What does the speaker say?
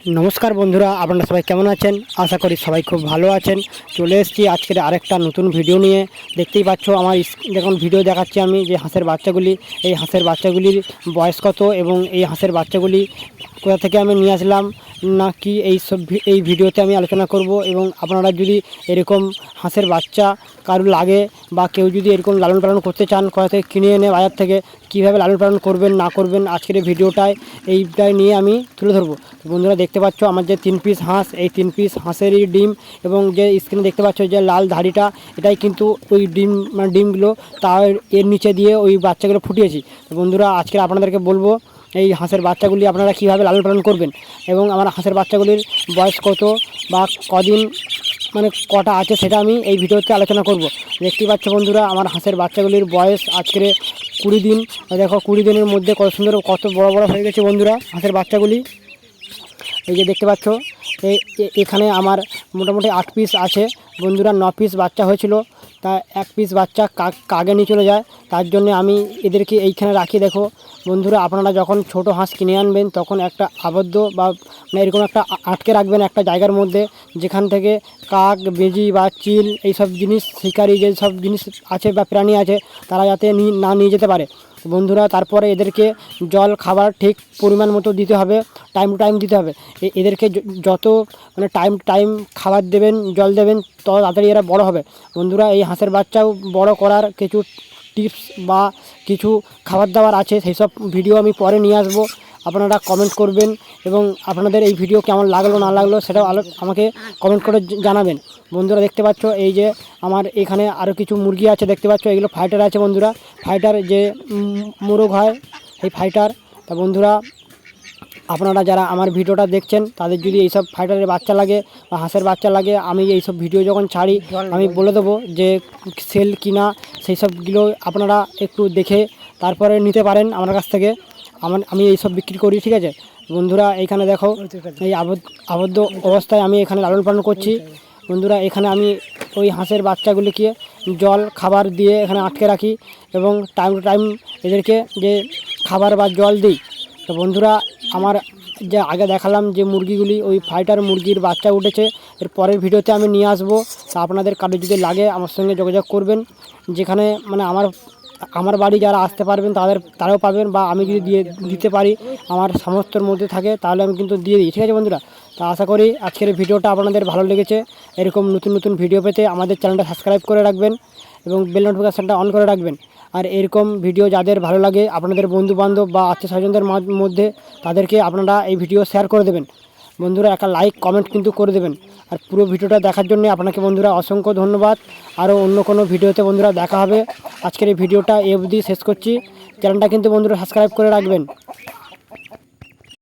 নমস্কার বন্ধুরা, আপনারা সবাই কেমন আছেন? আশা করি সবাই খুব ভালো আছেন। চলে এসেছি আজকের আরেকটা নতুন ভিডিও নিয়ে। দেখতেই পাচ্ছ আমার দেখুন ভিডিও দেখাচ্ছি আমি যে হাঁসের বাচ্চাগুলি, এই হাঁসের বাচ্চাগুলির বয়স কত এবং এই হাঁসের বাচ্চাগুলি কোথা থেকে আমি নিয়ে আসলাম না কি এই ভিডিওতে আমি আলোচনা করব। এবং আপনারা যদি এরকম হাঁসের বাচ্চা কারো লাগে বা কেউ যদি এরকম লালন পালন করতে চান, কোথা থেকে কিনে এনে বাজার থেকে কীভাবে লালন পালন করবেন না করবেন আজকের এই ভিডিওটায় এইটাই নিয়ে আমি তুলে ধরবো। বন্ধুরা দেখতে পাচ্ছ আমার যে 3 পিস হাঁস, এই 3 পিস হাঁসেরই ডিম এবং যে স্ক্রিনে দেখতে পাচ্ছ যে লাল ধাড়িটা, এটাই কিন্তু ওই ডিম মানে ডিমগুলো তার এর নিচে দিয়ে ওই বাচ্চাগুলো ফুটিয়েছি। তো বন্ধুরা আজকে আপনাদেরকে বলবো এই হাঁসের বাচ্চাগুলি আপনারা কীভাবে লালন পালন করবেন এবং আমার হাঁসের বাচ্চাগুলির বয়স কত বা কদিন মানে কটা আছে সেটা আমি এই ভিডিওতে আলোচনা করব। দেখতেই পাচ্ছ বন্ধুরা আমার হাঁসের বাচ্চাগুলির বয়স আজকে 20 দিন। দেখো 20 দিনের মধ্যে কত সুন্দর কত বড় বড় হয়ে গেছে বন্ধুরা হাঁসের বাচ্চাগুলি। এই যে দেখতে পাচ্ছ এখানে আমার মোটামুটি 8 পিস আছে বন্ধুরা। 9 পিস বাচ্চা হয়েছিল, তা 1 পিস বাচ্চা কাগে নিয়ে চলে যায়, তার জন্য আমি এদেরকে এইখানে রাখি। দেখো বন্ধুরা আপনারা যখন ছোট হাঁস কিনে আনবেন তখন একটা আবদ্ধ বা মানে এরকম একটা আটকে রাখবেন একটা জায়গার মধ্যে, যেখান থেকে কাক বেজি বা চিল এইসব জিনিস শিকারি যেসব জিনিস আছে বা প্রাণী আছে তারা যাতে না নিয়ে যেতে পারে বন্ধুরা। তারপরে এদেরকে জল খাবার ঠিক পরিমাণ মতো দিতে হবে, টাইম টু টাইম দিতে হবে। এদেরকে যত মানে টাইম খাবার দেবেন জল দেবেন তত তাড়াতাড়ি এরা বড় হবে বন্ধুরা। এই হাঁসের বাচ্চাও বড় করার কিছু টিপস বা কিছু খাবার দাবার আছে, সেই সব ভিডিও আমি পরে নিয়ে আসবো। আপনারা কমেন্ট করবেন এবং আপনাদের এই ভিডিও কেমন লাগলো না লাগলো সেটাও আমাকে কমেন্ট করে জানাবেন বন্ধুরা। দেখতে পাচ্ছ এই যে আমার এখানে আরও কিছু মুরগি আছে, দেখতে পাচ্ছ এগুলো ফাইটার আছে বন্ধুরা। ফাইটার যে মোরগ হয় এই ফাইটার। তা বন্ধুরা আপনারা যারা আমার ভিডিওটা দেখছেন তাদের যদি এইসব ফাইটারের বাচ্চা লাগে বা হাঁসের বাচ্চা লাগে, আমি এইসব ভিডিও যখন ছাড়ি আমি বলে দেবো যে সেল কিনা, সেই সবগুলো আপনারা একটু দেখে তারপরে নিতে পারেন আমার কাছ থেকে। আমি এইসব বিক্রি করি, ঠিক আছে বন্ধুরা। এইখানে দেখো এই আবদ্ধ অবস্থায় আমি এখানে লালন পালন করছি বন্ধুরা। এখানে আমি ওই হাঁসের বাচ্চাগুলিকে জল খাবার দিয়ে এখানে আটকে রাখি এবং টাইম টু টাইম এদেরকে যে খাবার বা জল দিই। তো বন্ধুরা আমার যে আগে দেখালাম যে মুরগিগুলি ওই ফাইটার মুরগির বাচ্চা উঠেছে, এর পরের ভিডিওতে আমি নিয়ে আসবো। তা আপনাদের কারো যদি লাগে আমার সঙ্গে যোগাযোগ করবেন, যেখানে মানে আমার বাড়ি যারা আসতে পারবেন তারাও পাবেন, বা আমি যদি দিতে পারি আমার সামর্থ্যের মধ্যে থাকে তাহলে আমি কিন্তু দিয়ে দিই, ঠিক আছে বন্ধুরা। তা আশা করি আজকের ভিডিওটা আপনাদের ভালো লেগেছে। এরকম নতুন নতুন ভিডিও পেতে আমাদের চ্যানেলটা সাবস্ক্রাইব করে রাখবেন এবং বেল নোটিফিকেশানটা অন করে রাখবেন। আর এরকম ভিডিও যাদের ভালো লাগে আপনাদের বন্ধুবান্ধব বা আত্মীয় স্বজনদের মধ্যে তাদেরকে আপনারা এই ভিডিও শেয়ার করে দেবেন বন্ধুরা। একটা লাইক কমেন্ট কিন্তু করে দেবেন। আর পুরো ভিডিওটা দেখার জন্য আপনাকে বন্ধুরা অসংখ্য ধন্যবাদ। আরও অন্য কোনো ভিডিওতে বন্ধুরা দেখা হবে। আজকের এই ভিডিওটা এই অবধি শেষ করছি। চ্যানেলটা কিন্তু বন্ধুরা সাবস্ক্রাইব করে রাখবেন।